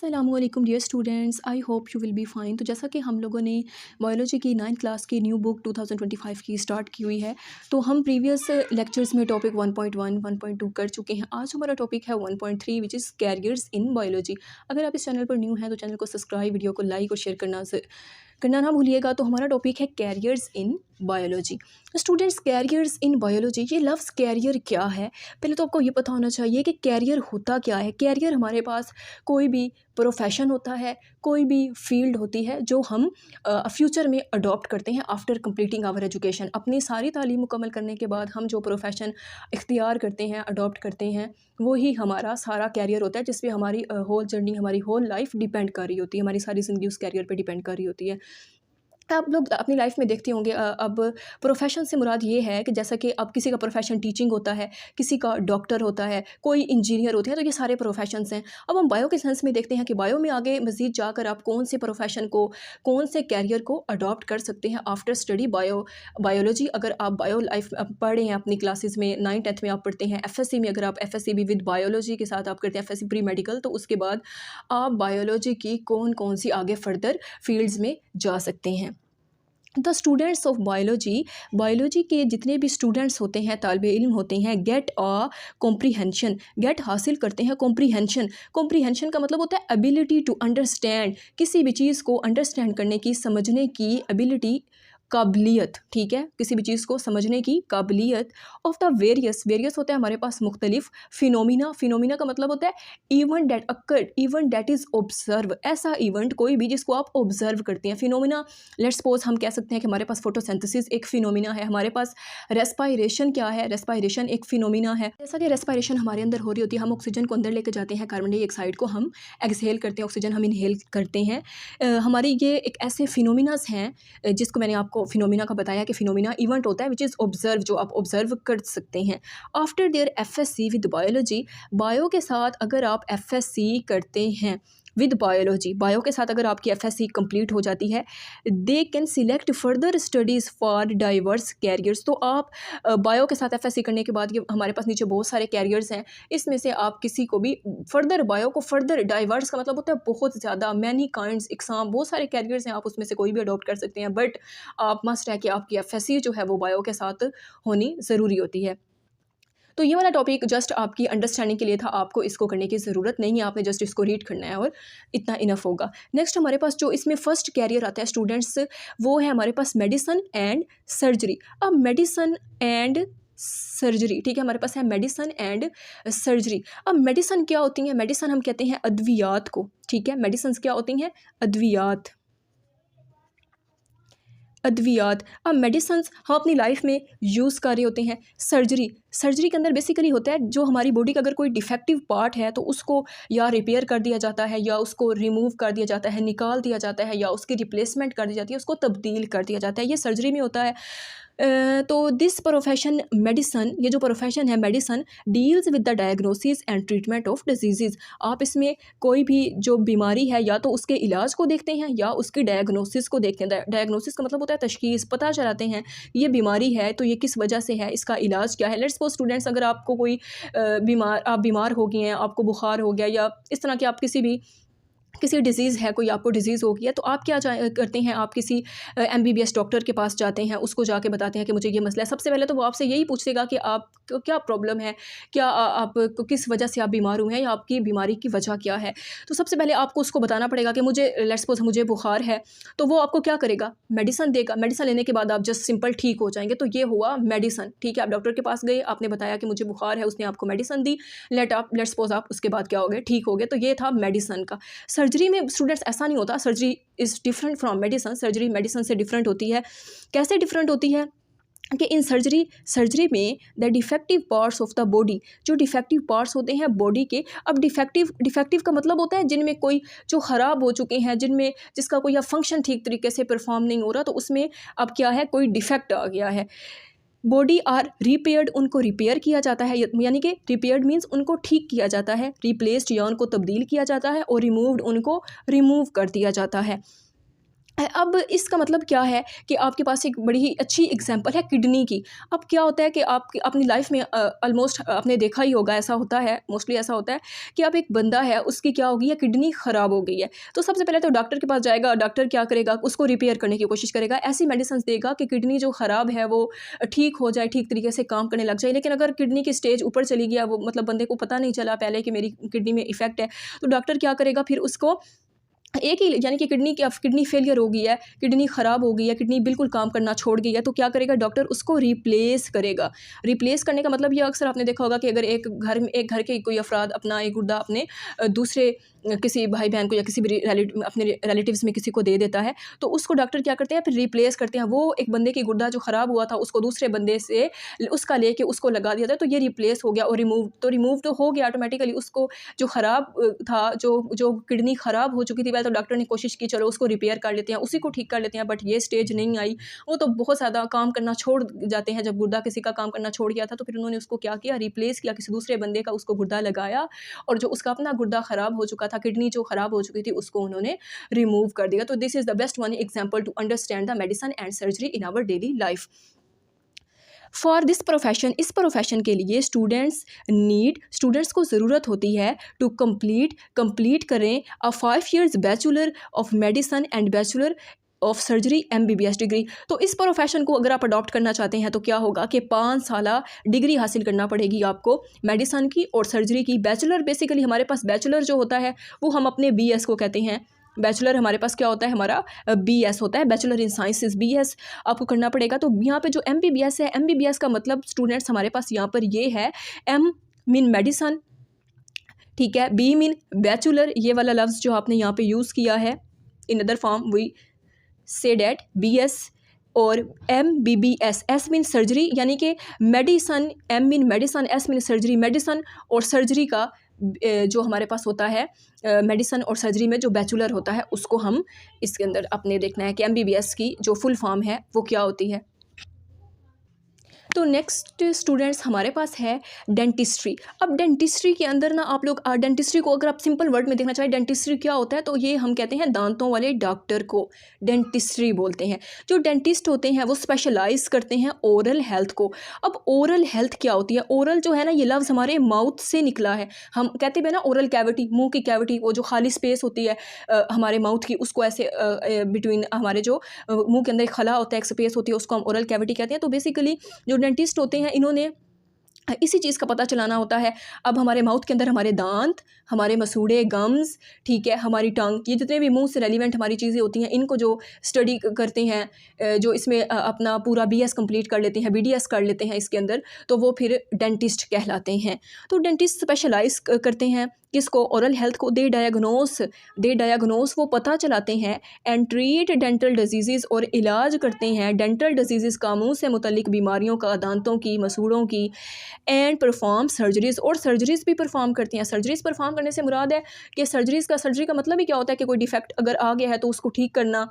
अस्सलामुअलैकुम dear students, I hope you will be fine. तो जैसा कि हम लोगों ने बायोलॉजी की 9th क्लास की न्यू बुक 2025 की स्टार्ट की हुई है, तो हम प्रीवियस लेक्चर्स में टॉपिक 1.1 1.2 कर चुके हैं। आज हमारा टॉपिक है 1.3 which is carriers in biology. अगर आप इस चैनल पर न्यू हैं तो चैनल को सब्सक्राइब, वीडियो को लाइक और शेयर करना ना भूलिएगा। तो हमारा टॉपिक है carriers in biology. Students, carriers in biology, ये लफ्ज़ कैरियर क्या है? पहले तो आपको ये पता होना चाहिए कि कैरियर होता क्या है। कैरियर हमारे पास कोई भी प्रोफेशन होता है, कोई भी फील्ड होती है जो हम फ्यूचर में अडॉप्ट करते हैं आफ्टर कंप्लीटिंग आवर एजुकेशन। अपनी सारी तालीम मुकम्मल करने के बाद हम जो प्रोफेशन इख्तियार करते हैं, अडॉप्ट करते हैं, वो ही हमारा सारा कैरियर होता है, जिस पे हमारी होल जर्नी, हमारी होल लाइफ डिपेंड कर रही होती है। हमारी सारी ज़िंदगी उस कैरियर पे डिपेंड कर रही होती है। आप लोग अपनी लाइफ में देखते होंगे, अब प्रोफेशन से मुराद ये है कि जैसा कि अब किसी का प्रोफेशन टीचिंग होता है, किसी का डॉक्टर होता है, कोई इंजीनियर होते हैं, तो ये सारे प्रोफेशंस हैं। अब हम बायो के सेंस में देखते हैं कि बायो में आगे मज़ीद जाकर आप कौन से प्रोफेशन को, कौन से कैरियर को अडॉप्ट कर सकते हैं आफ्टर स्टडी बायोलॉजी। अगर आप बायो लाइफ पढ़ रहे हैं अपनी क्लासेस में, 9th 10th में आप पढ़ते हैं, एफएससी में अगर आप एफएससी भी विद बायोलॉजी के साथ आप करते हैं, एफएससी प्री मेडिकल, तो उसके बाद आप बायोलॉजी की कौन कौन सी आगे फर्दर फील्ड्स में जा सकते हैं। The students of biology, biology के जितने भी स्टूडेंट्स होते हैं, तालिब इल्म होते हैं, गेट अ कॉम्प्रीहेंशन, गेट हासिल करते हैं कॉम्प्रीहेंशन। कॉम्प्रीहेंशन का मतलब होता है एबिलिटी टू अंडरस्टैंड, किसी भी चीज़ को अंडरस्टैंड करने की, समझने की एबिलिटी, काबिलियत, ठीक है, किसी भी चीज़ को समझने की काबिलियत। ऑफ द वेरियस, वेरियस होता है हमारे पास मुख्तलिफ, फिनोमिना, फिनोमिना का मतलब होता है event that occurred, event that is observe, ऐसा इवेंट कोई भी जिसको आप ऑब्जर्व करते हैं। फिनोमिना, लेट्स सपोज हम कह सकते हैं कि हमारे पास फोटोसिंथेसिस एक फिनोमिना है, हमारे पास रेस्पायरेशन क्या है, रेस्पायरेशन एक फिनोमिना है। जैसा कि रेस्पायरेशन हमारे अंदर हो रही होती है, हम ऑक्सीजन को अंदर लेकर जाते हैं, कार्बन डाइऑक्साइड को हम एक्सहेल करते हैं, ऑक्सीजन हम इनहेल करते हैं। हमारे ये एक ऐसे फिनोमिनास हैं जिसको मैंने आपको फिनोमिना का बताया कि फिनोमिना इवेंट होता है विच इज़ ऑब्जर्व, जो आप ऑब्जर्व कर सकते हैं। After their FSc with biology, bio के साथ अगर आप एफएससी करते हैं विद बायोलॉजी, बायो के साथ अगर आपकी एफएससी कंप्लीट हो जाती है, they can select further studies for diverse carriers. तो आप बायो के साथ एफएससी करने के बाद, ये हमारे पास नीचे बहुत सारे कैरियर्स हैं, इसमें से आप किसी को भी फर्दर, बायो को फर्दर, डाइवर्स का मतलब होता है बहुत ज़्यादा, मैनी काइंड्स, इकसाम, बहुत सारे कैरियर्स हैं, आप उसमें से कोई भी अडॉप्ट कर सकते हैं। बट आप मस्ट है कि आपकी एफएससी जो है वो बायो के साथ होनी ज़रूरी होती है। तो ये वाला टॉपिक जस्ट आपकी अंडरस्टैंडिंग के लिए था, आपको इसको करने की ज़रूरत नहीं है, आपने जस्ट इसको रीड करना है और इतना इनफ होगा। नेक्स्ट हमारे पास जो इसमें फर्स्ट कैरियर आता है स्टूडेंट्स, वो है हमारे पास मेडिसन एंड सर्जरी। अब मेडिसन एंड सर्जरी, ठीक है, हमारे पास है मेडिसन एंड सर्जरी। अब मेडिसन क्या होती है? मेडिसन हम कहते हैं अद्वियात को, ठीक है, मेडिसन क्या होती हैं? अद्वियात, अद्वियात। अब मेडिसन्स हम अपनी लाइफ में यूज़ कर रहे होते हैं। सर्जरी, सर्जरी के अंदर बेसिकली होता है जो हमारी बॉडी का अगर कोई डिफेक्टिव पार्ट है तो उसको या रिपेयर कर दिया जाता है, या उसको रिमूव कर दिया जाता है, निकाल दिया जाता है, या उसकी रिप्लेसमेंट कर दी जाती है, उसको तब्दील कर दिया जाता है, ये सर्जरी में होता है। तो दिस प्रोफेशन मेडिसन, ये जो प्रोफेशन है medicine, deals with the diagnosis and treatment of disease. आप इसमें कोई भी जो बीमारी है या तो उसके इलाज को देखते हैं या उसकी डायग्नोसिस को देखते हैं। डायग्नोसिस का मतलब होता है तशखीस, पता चलाते हैं ये बीमारी है तो ये किस वजह से है, इसका इलाज क्या है। लेट्स सपोज स्टूडेंट्स, अगर आपको कोई आप बीमार हो गए हैं, आपको बुखार हो गया, या इस तरह के आप किसी डिज़ीज़ है, कोई आपको डिज़ीज़ हो गई है, तो आप क्या करते हैं, आप किसी एमबीबीएस डॉक्टर के पास जाते हैं, उसको जाके बताते हैं कि मुझे ये मसला है। सबसे पहले तो वो आपसे यही पूछेगा कि आपको क्या प्रॉब्लम है, क्या आपको किस वजह से आप बीमार हुए हैं, या आपकी बीमारी की वजह क्या है। तो सबसे पहले आपको उसको बताना पड़ेगा कि मुझे, लेट्स सपोज मुझे बुखार है, तो वो आपको क्या करेगा, मेडिसन देगा। मेडिसन लेने के बाद आप जस्ट सिंपल ठीक हो जाएंगे। तो ये हुआ मेडिसन, ठीक है, आप डॉक्टर के पास गए, आपने बताया कि मुझे बुखार है, उसने आपको मेडिसन दी, लेट्स सपोज आप उसके बाद क्या हो गए, ठीक हो गए। तो ये था मेडिसन का। सर्जरी में स्टूडेंट्स ऐसा नहीं होता, surgery is different from medicine. Surgery medicine से डिफरेंट होती है। कैसे डिफरेंट होती है कि इन सर्जरी में the defective parts of the body, जो डिफेक्टिव पार्ट्स होते हैं बॉडी के। अब डिफेक्टिव का मतलब होता है जिनमें कोई जो ख़राब हो चुके हैं, जिसका कोई फंक्शन ठीक तरीके से परफॉर्म नहीं हो रहा, तो उसमें अब क्या है, कोई डिफेक्ट आ गया है। बॉडी आर रिपेयर्ड, उनको रिपेयर किया जाता है, यानी कि रिपेयर्ड मीन्स उनको ठीक किया जाता है, रिप्लेस्ड या उनको तब्दील किया जाता है, और रिमूव्ड उनको रिमूव कर दिया जाता है। अब इसका मतलब क्या है कि आपके पास एक बड़ी ही अच्छी एग्जांपल है किडनी की। अब क्या होता है कि आप अपनी लाइफ में ऑलमोस्ट आपने देखा ही होगा, ऐसा होता है, मोस्टली ऐसा होता है कि अब एक बंदा है, उसकी क्या हो गई है, किडनी ख़राब हो गई है। तो सबसे पहले तो डॉक्टर के पास जाएगा, डॉक्टर क्या करेगा, उसको रिपेयर करने की कोशिश करेगा, ऐसी मेडिसिन देगा कि किडनी जो ख़राब है वो ठीक हो जाए, ठीक तरीके से काम करने लग जाए। लेकिन अगर किडनी की स्टेज ऊपर चली गया, वो मतलब बंदे को पता नहीं चला पहले कि मेरी किडनी में इफेक्ट है, तो डॉक्टर क्या करेगा, फिर उसको एक ही, यानी कि किडनी फेलियर हो गई है, किडनी ख़राब हो गई है, किडनी बिल्कुल काम करना छोड़ गई है, तो क्या करेगा डॉक्टर, उसको रिप्लेस करेगा। रिप्लेस करने का मतलब ये अक्सर आपने देखा होगा कि अगर एक घर के कोई अफराद अपना एक गुर्दा अपने दूसरे किसी भाई बहन को या किसी भी अपने रिलेटिव्स में किसी को दे देता है, तो उसको डॉक्टर क्या करते हैं, फिर रिप्लेस करते हैं। वो एक बंदे की गुर्दा जो ख़राब हुआ था, उसको दूसरे बंदे से उसका लेके उसको लगा दिया था, तो ये रिप्लेस हो गया और रिमूव तो हो गया ऑटोमेटिकली। उसको जो ख़राब था, जो किडनी ख़राब हो चुकी थी, पहले तो डॉक्टर ने कोशिश की चलो उसको रिपेयर कर लेते हैं, उसी को ठीक कर लेते हैं, बट ये स्टेज नहीं आई। वो तो बहुत ज़्यादा काम करना छोड़ जाते हैं। जब गुर्दा किसी का काम करना छोड़ गया था, तो फिर उन्होंने उसको क्या किया, रिप्लेस किया, किसी दूसरे बंदे का उसको गुर्दा लगाया, और जो उसका अपना गुर्दा ख़राब हो चुका था, किडनी जो ख़राब हो चुकी थी, उसको उन्होंने रिमूव कर दिया। तो this is the best one example to understand the medicine and surgery in our daily life. For this profession, इस प्रोफेशन के लिए स्टूडेंट्स को ज़रूरत होती है टू कंप्लीट करें 5 years bachelor of medicine and bachelor of surgery MBBS degree. तो इस प्रोफेशन को अगर आप अडॉप्ट करना चाहते हैं, तो क्या होगा कि 5 साला डिग्री हासिल करना पड़ेगी आपको मेडिसन की और सर्जरी की। बैचलर बेसिकली हमारे पास बैचलर जो होता है वो हम अपने BS को कहते हैं। बैचलर हमारे पास क्या होता है, हमारा BS होता है, बैचलर इन साइंसेस, BS आपको करना पड़ेगा। तो यहाँ पे जो MBBS है, MBBS का मतलब स्टूडेंट्स हमारे पास यहाँ पर ये है, M मीन मेडिसन, ठीक है, B मीन बैचलर, ये वाला लफ्ज़ जो आपने यहाँ पे यूज़ किया है, in other form we say that BS, और MBBS, S मीन सर्जरी, यानी कि medicine, M mean medicine, S mean surgery, medicine और सर्जरी का जो हमारे पास होता है मेडिसन और सर्जरी में जो बैचलर होता है, उसको हम इसके अंदर अपने देखना है कि MBBS की जो फुल फॉर्म है वो क्या होती है। तो नेक्स्ट स्टूडेंट्स हमारे पास है डेंटिस्ट्री। अब डेंटिस्ट्री के अंदर ना आप लोग डेंटिस्ट्री को अगर आप सिंपल वर्ड में देखना चाहें, डेंटिस्ट्री क्या होता है, तो ये हम कहते हैं दांतों वाले डॉक्टर को डेंटिस्ट्री बोलते हैं। जो डेंटिस्ट होते हैं वो स्पेशलाइज करते हैं ओरल हेल्थ को। अब ओरल हेल्थ क्या होती है, ओरल जो है ना, ये लफ्ज़ हमारे माउथ से निकला है। हम कहते हैं ना ओरल कैविटी, मुंह की कैविटी, वो जो खाली स्पेस होती है हमारे माउथ की, उसको ऐसे बिटवीन हमारे जो मुंह के अंदर एक खला होता है, एक स्पेस होती है, उसको हम ओरल कैविटी कहते हैं। तो बेसिकली जो डेंटिस्ट होते हैं, इन्होंने इसी चीज़ का पता चलाना होता है। अब हमारे माउथ के अंदर हमारे दांत, हमारे मसूड़े, गम्स, ठीक है, हमारी टंग, ये जितने भी मुंह से रेलिवेंट हमारी चीज़ें होती हैं, इनको जो स्टडी करते हैं, जो इसमें अपना पूरा BS कंप्लीट कर लेते हैं, BDS कर लेते हैं इसके अंदर, तो वो फिर डेंटिस्ट कहलाते हैं। तो डेंटिस्ट स्पेशलाइज करते हैं किसको, ओरल हेल्थ को। दे डायग्नोस वो पता चलाते हैं, एंड ट्रीट डेंटल डिजीज़, और इलाज करते हैं डेंटल डिजीज़ का, मुंह से मुतल्लिक बीमारियों का, दांतों की, मसूड़ों की, एंड परफॉर्म सर्जरीज़, और सर्जरीज़ भी परफॉर्म करती हैं। सर्जरीज़ परफॉर्म करने से मुराद है कि सर्जरी का मतलब ही क्या होता है कि कोई डिफेक्ट अगर आ गया है तो उसको ठीक करना,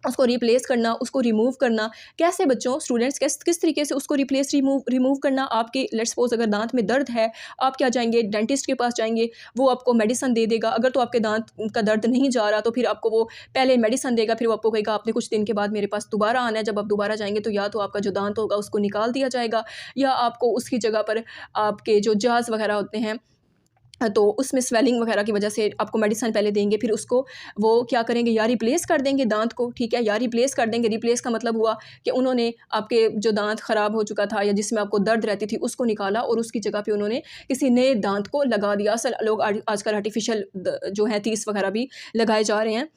उसको रिप्लेस करना, उसको रिमूव करना। कैसे बच्चों, स्टूडेंट्स, किस तरीके से उसको रिप्लेस रिमूव करना। आपके लेट्स सपोज अगर दांत में दर्द है, आप क्या जाएंगे, डेंटिस्ट के पास जाएंगे, वो आपको मेडिसिन दे देगा। अगर तो आपके दांत का दर्द नहीं जा रहा, तो फिर आपको वो पहले मेडिसिन देगा, फिर वो आपको कहेगा आपने कुछ दिन के बाद मेरे पास दोबारा आना है। जब आप दोबारा जाएंगे तो या तो आपका जो दांत होगा उसको निकाल दिया जाएगा, या आपको उसकी जगह पर आपके जो जाज़ वगैरह होते हैं, तो उसमें स्वेलिंग वगैरह की वजह से आपको मेडिसिन पहले देंगे, फिर उसको वो क्या करेंगे, या रिप्लेस कर देंगे दांत को, ठीक है, या रिप्लेस कर देंगे। रिप्लेस का मतलब हुआ कि उन्होंने आपके जो दांत ख़राब हो चुका था या जिसमें आपको दर्द रहती थी, उसको निकाला और उसकी जगह पे उन्होंने किसी नए दांत को लगा दिया। असल लोग आजकल आर्टिफिशियल जो है तीस वगैरह भी लगाए जा रहे हैं,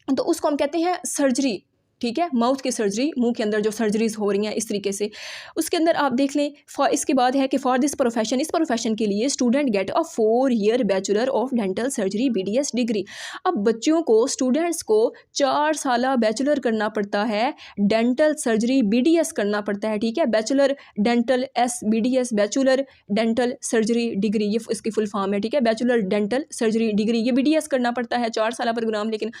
तो उसको हम कहते हैं सर्जरी, ठीक है, माउथ की सर्जरी, मुंह के अंदर जो सर्जरीज हो रही हैं इस तरीके से। उसके अंदर आप देख लें, इसके बाद है कि फॉर दिस प्रोफेशन, इस प्रोफेशन के लिए student get a 4 year bachelor of dental surgery BDS degree. अब बच्चों को, स्टूडेंट्स को 4 साला बैचलर करना पड़ता है, डेंटल सर्जरी BDS करना पड़ता है, ठीक है, bachelor dental BDS, bachelor dental surgery degree, ये इसकी फुल फॉर्म है, ठीक है, बैचलर डेंटल सर्जरी डिग्री, ये BDS करना पड़ता है, 4 साला प्रोग्राम। लेकिन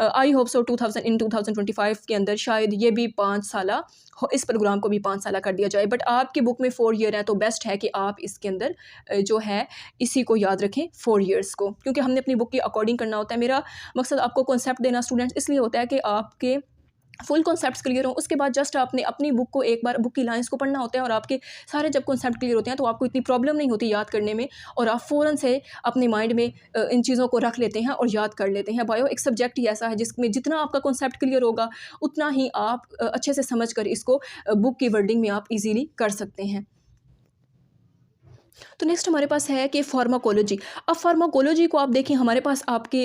आई होप सो 2025 के अंदर शायद ये भी 5 साला इस प्रोग्राम को भी 5 साला कर दिया जाए, बट आपकी बुक में 4 ईयर है तो बेस्ट है कि आप इसके अंदर जो है इसी को याद रखें 4 ईयर्स को, क्योंकि हमने अपनी बुक के अकॉर्डिंग करना होता है। मेरा मकसद आपको कॉन्सेप्ट देना स्टूडेंट्स इसलिए होता है कि आपके फुल कॉन्सेप्ट्स क्लियर हो, उसके बाद जस्ट आपने अपनी बुक को एक बार बुक की लाइंस को पढ़ना होता है और आपके सारे जब कॉन्सेप्ट क्लियर होते हैं तो आपको इतनी प्रॉब्लम नहीं होती याद करने में, और आप फ़ौरन से अपने माइंड में इन चीज़ों को रख लेते हैं और याद कर लेते हैं। बायो एक सब्जेक्ट ही ऐसा है जिसमें जितना आपका कॉन्सेप्ट क्लियर होगा उतना ही आप अच्छे से समझ कर इसको बुक की वर्डिंग में आप ईजीली कर सकते हैं। तो नेक्स्ट हमारे पास है कि फार्माकोलॉजी। अब फार्माकोलॉजी को आप देखें, हमारे पास आपके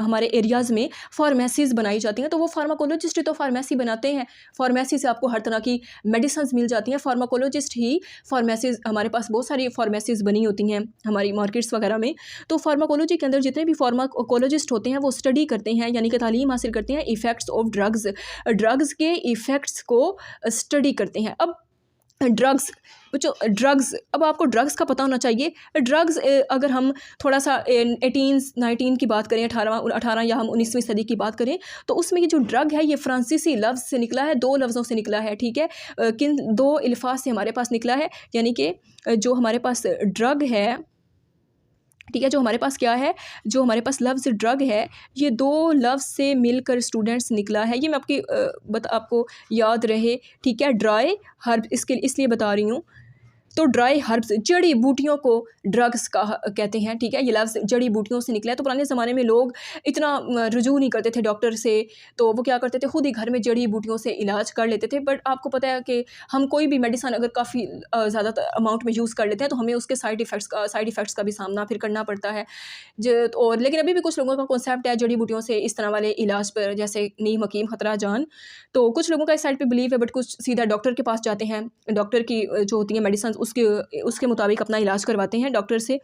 हमारे एरियाज़ में फार्मेसीज़ बनाई जाती हैं, तो वो फार्माकोलॉजिस्ट ही तो फार्मेसी बनाते हैं। फार्मेसी से आपको हर तरह की मेडिसिन मिल जाती हैं, फार्माकोलॉजिस्ट ही फार्मेसीज़, हमारे पास बहुत सारी फार्मेसीज़ बनी होती हैं हमारी मार्केट्स वगैरह में। तो फार्माकोलॉजी के अंदर जितने भी फार्माकोलॉजिस्ट होते हैं वो स्टडी करते हैं, यानी कि तालीम हासिल करते हैं इफ़ेक्ट्स ऑफ ड्रग्स के इफ़ेक्ट्स को स्टडी करते हैं। अब ड्रग्स अब आपको ड्रग्स का पता होना चाहिए। ड्रग्स अगर हम थोड़ा सा 18-19 की बात करें, 18 या हम 19वीं सदी की बात करें, तो उसमें ये जो ड्रग है ये फ्रांसीसी लफ्ज़ से निकला है, 2 लफ्ज़ों से निकला है, ठीक है। किन 2 अल्फाज से हमारे पास निकला है, यानी कि जो हमारे पास ड्रग है, ठीक है, जो हमारे पास क्या है, जो हमारे पास लफ्ज़ ड्रग है ये 2 लफ्ज़ से मिलकर स्टूडेंट्स निकला है। ये मैं आपको याद रहे, ठीक है। ड्राई हर्ब इसके इसलिए बता रही हूँ, तो ड्राई हर्ब्स जड़ी बूटियों को ड्रग्स का कहते हैं, ठीक है। ये लफ्ज़ जड़ी बूटियों से निकला है। तो पुराने ज़माने में लोग इतना रुजू नहीं करते थे डॉक्टर से, तो वो क्या करते थे, खुद ही घर में जड़ी बूटियों से इलाज कर लेते थे। बट आपको पता है कि हम कोई भी मेडिसिन अगर काफ़ी ज़्यादा अमाउंट में यूज़ कर लेते हैं तो हमें उसके साइड इफ़ेक्ट्स का भी सामना फिर करना पड़ता है। और लेकिन अभी भी कुछ लोगों का कॉन्सेप्ट है जड़ी बूटियों से इस तरह वाले इलाज पर, जैसे नीम हकीम खतरा जान, तो कुछ लोगों का इस साइड पर बिलीव है, बट कुछ सीधा डॉक्टर के पास जाते हैं, डॉक्टर की जो होती है मेडिसिन उसके मुताबिक अपना इलाज करवाते हैं, डॉक्टर से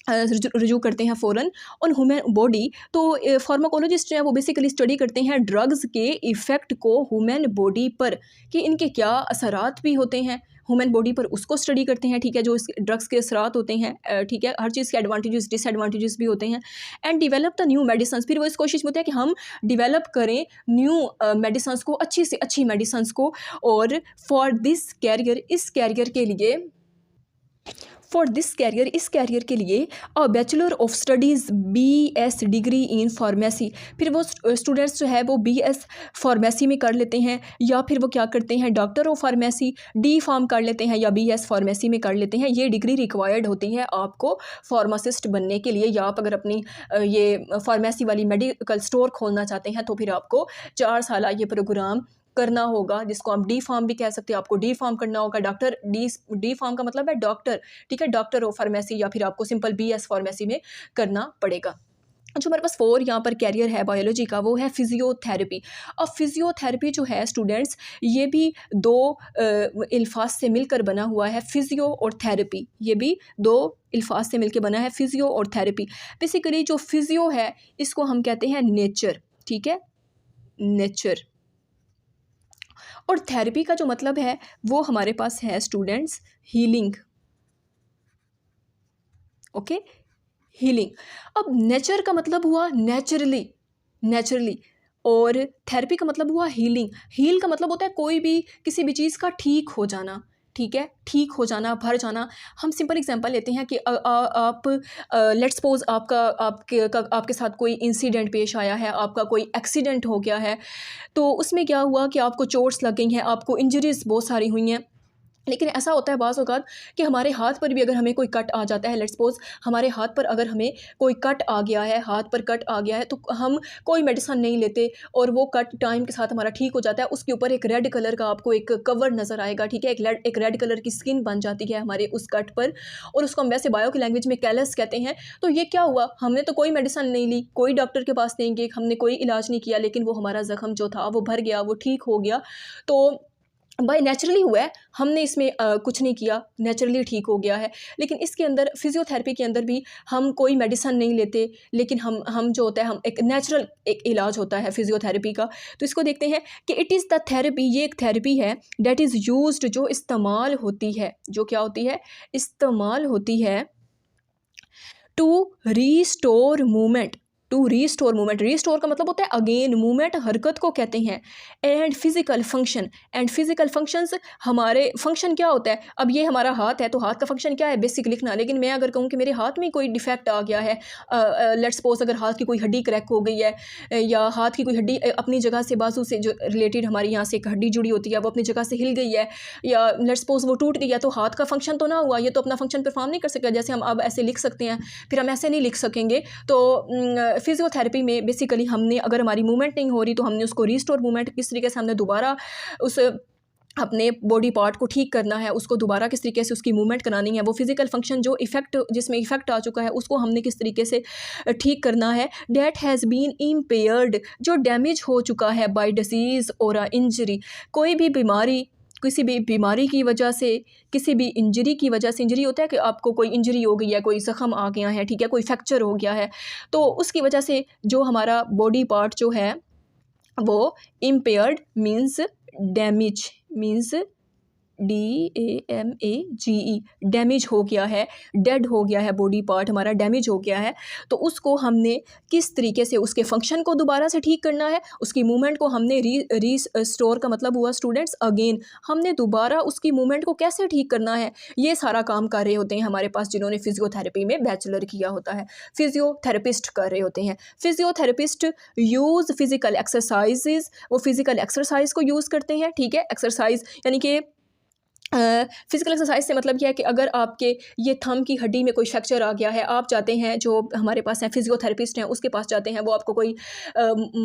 रुजू करते हैं फ़ौरन ऑन ह्यूमन बॉडी। तो फार्माकोलॉजिस्ट जो है वो बेसिकली स्टडी करते हैं ड्रग्स के इफ़ेक्ट को ह्यूमन बॉडी पर, कि इनके क्या असरात भी होते हैं ह्यूमन बॉडी पर, उसको स्टडी करते हैं, ठीक है। जो इस ड्रग्स के असरात होते हैं, ठीक है, हर चीज़ के एडवांटेजेस डिसएडवांटेजेस भी होते हैं। And develop the new medicine, फिर वो इस कोशिश में होता है कि हम डिवेलप करें न्यू मेडिसिन को, अच्छी से अच्छी मेडिसिन को। और फॉर दिस कैरियर, इस कैरियर के लिए, इस कैरियर के लिए bachelor of studies BS degree in pharmacy, फिर वो स्टूडेंट्स जो है वो BS फार्मेसी में कर लेते हैं, या फिर वो क्या करते हैं doctor of pharmacy D pharm कर लेते हैं, या BS फार्मेसी में कर लेते हैं। ये डिग्री रिक्वायर्ड होती है आपको फार्मासिस्ट बनने के लिए, या आप अगर अपनी ये फार्मेसी वाली मेडिकल स्टोर खोलना चाहते हैं तो फिर आपको 4 साल ये प्रोग्राम करना होगा, जिसको हम D फार्म भी कह सकते हैं। आपको D फार्म करना होगा, डॉक्टर D फार्म का मतलब है डॉक्टर, ठीक है, डॉक्टर ऑफ फार्मेसी, या फिर आपको सिंपल BS फार्मेसी में करना पड़ेगा। जो हमारे पास 4 यहाँ पर कैरियर है बायोलॉजी का, वो है फिजियोथेरेपी। अब फिजियोथेरेपी जो है स्टूडेंट्स, ये भी 2 अल्फाज से मिलकर बना हुआ है, फिजियो और थेरेपी, ये भी 2 अल्फाज से मिलकर बना है, फिजियो और थेरेपी। बेसिकली जो फिजियो है इसको हम कहते हैं नेचर, ठीक है, नेचर। और थेरेपी का जो मतलब है वो हमारे पास है स्टूडेंट्स हीलिंग, ओके, हीलिंग। अब नेचर का मतलब हुआ नेचुरली, और थेरेपी का मतलब हुआ हीलिंग। हील का मतलब होता है कोई भी किसी भी चीज़ का ठीक हो जाना, ठीक है, ठीक हो जाना, भर जाना। हम सिंपल एग्जांपल लेते हैं कि आप लेट्स सपोज आपके साथ कोई इंसिडेंट पेश आया है, आपका कोई एक्सीडेंट हो गया है, तो उसमें क्या हुआ कि आपको चोट्स लग गई हैं, आपको इंजरीज बहुत सारी हुई हैं। लेकिन ऐसा होता है बाज़ औक़ात कि हमारे हाथ पर भी अगर हमें कोई कट आ जाता है, लेट्स सपोज हमारे हाथ पर अगर हमें कोई कट आ गया है, हाथ पर कट आ गया है, तो हम कोई मेडिसिन नहीं लेते और वो कट टाइम के साथ हमारा ठीक हो जाता है। उसके ऊपर एक रेड कलर का आपको एक कवर नज़र आएगा, ठीक है, एक रेड कलर की स्किन बन जाती है हमारे उस कट पर, और उसको हम वैसे बायो की लैंग्वेज में कैलस कहते हैं। तो ये क्या हुआ, हमने तो कोई मेडिसिन नहीं ली, कोई डॉक्टर के पास नहीं गए, हमने कोई इलाज नहीं किया, लेकिन वो हमारा ज़ख्म जो था वो भर गया, वो ठीक हो गया। तो बाय नेचुरली हुआ है, हमने इसमें कुछ नहीं किया, नेचुरली ठीक हो गया है। लेकिन इसके अंदर फिजियोथेरेपी के अंदर भी हम कोई मेडिसिन नहीं लेते, लेकिन हम जो होता है हम एक नेचुरल एक इलाज होता है फिजियोथेरेपी का। तो इसको देखते हैं कि इट इज़ द थेरेपी, ये एक थेरेपी है डेट इज़ यूज्ड, जो इस्तेमाल होती है, जो क्या होती है, इस्तेमाल होती है to restore movement, to restore movement, restore का मतलब होता है अगेन, मूवमेंट हरकत को कहते हैं। And physical function, and physical functions, हमारे फंक्शन क्या होता है, अब ये हमारा हाथ है तो हाथ का फंक्शन क्या है, बेसिक लिखना। लेकिन मैं अगर कहूँ कि मेरे हाथ में कोई डिफेक्ट आ गया है, लेट्स सपोज अगर हाथ की कोई हड्डी क्रैक हो गई है, या हाथ की कोई हड्डी अपनी जगह से, बाजू से जो रिलेटेड हमारी यहाँ से एक हड्डी जुड़ी होती है वो अपनी जगह से हिल गई है, या लेट्स सपोज वो टूट गई है, तो हाथ का फंक्शन तो ना हुआ, ये तो अपना फंक्शन परफॉर्म नहीं कर सकेगा। जैसे हम अब ऐसे लिख सकते हैं, फिर हम ऐसे नहीं लिख सकेंगे। तो फिजियोथेरेपी में बेसिकली हमने, अगर हमारी मूवमेंट नहीं हो रही तो हमने उसको रीस्टोर मूवमेंट, किस तरीके से हमने दोबारा उस अपने बॉडी पार्ट को ठीक करना है, उसको दोबारा किस तरीके से उसकी मूवमेंट करानी है, वो फिजिकल फंक्शन जो इफेक्ट, जिसमें इफेक्ट आ चुका है उसको हमने किस तरीके से ठीक करना है। डेट हैज़ बीन इम्पेयर्ड, जो डैमेज हो चुका है बाय डिसीज़ और इंजरी, कोई भी बीमारी, किसी भी बीमारी की वजह से, किसी भी इंजरी की वजह से, इंजरी होता है कि आपको कोई इंजरी हो गई है, कोई ज़ख़म आ गया है, ठीक है, कोई फ्रैक्चर हो गया है, तो उसकी वजह से जो हमारा बॉडी पार्ट जो है वो impaired means damage, means DAMAGE, damage हो गया है, डेड हो गया है, बॉडी पार्ट हमारा डैमेज हो गया है। तो उसको हमने किस तरीके से उसके फंक्शन को दोबारा से ठीक करना है, उसकी मूवमेंट को हमने रीस्टोर का मतलब हुआ स्टूडेंट्स अगेन, हमने दोबारा उसकी मूवमेंट को कैसे ठीक करना है, ये सारा काम कर रहे होते हैं हमारे पास जिन्होंने फिजियोथेरेपी में बैचलर किया होता है, फिजियोथेरेपिस्ट कर रहे होते हैं। फिजियोथेरेपिस्ट यूज़ फिजिकल एक्सरसाइजेज, वो फिजिकल एक्सरसाइज को यूज़ करते हैं, ठीक है। एक्सरसाइज यानी कि फिजिकल एक्सरसाइज से मतलब यह है कि अगर आपके ये थंब की हड्डी में कोई फ्रैक्चर आ गया है, आप जाते हैं, जो हमारे पास हैं फिजियोथेरेपिस्ट हैं, उसके पास जाते हैं, वो आपको कोई